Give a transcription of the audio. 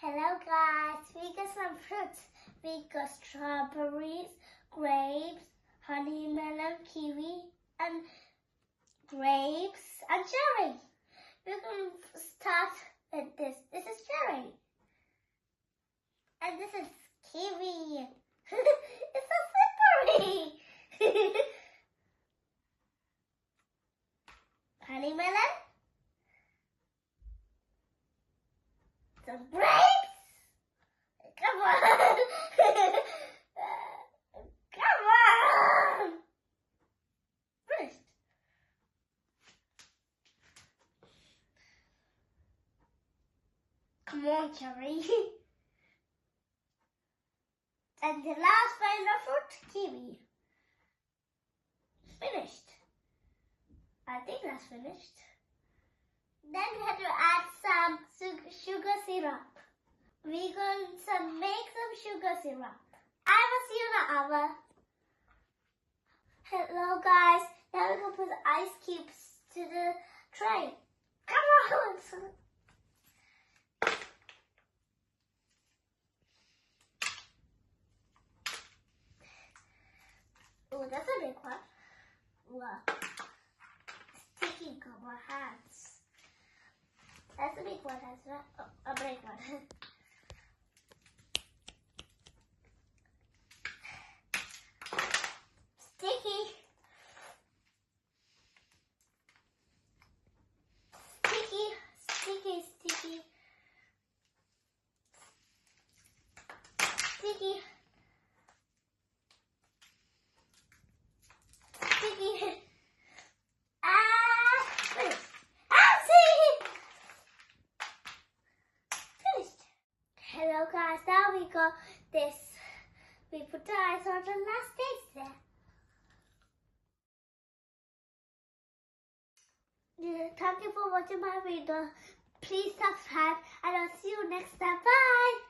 Hello guys, we got some fruits. We got strawberries, grapes, honey melon, kiwi, and grapes and cherry. We're going to start with this. This is cherry. And this is kiwi. It's so slippery. Honey melon. Some grapes. Come on. Come on. Finished. Come on, cherry. And the last final fruit, kiwi. Finished. I think that's finished. Then we have to add some sugar syrup. We're going to make some sugar syrup. I will see you in an hour. Hello guys. Now we're going to put the ice cubes to the tray. Come on. Oh, that's a big one. Wow. Sticky on my hands. That's a big one as well. Oh, a big one. Sticky. Sticky. Sticky. Sticky. Sticky. Sticky. Finished. Finished. Hello guys, now we got this. We put the ice on the last stage there. Thank you for watching my video. Please subscribe and I'll see you next time. Bye.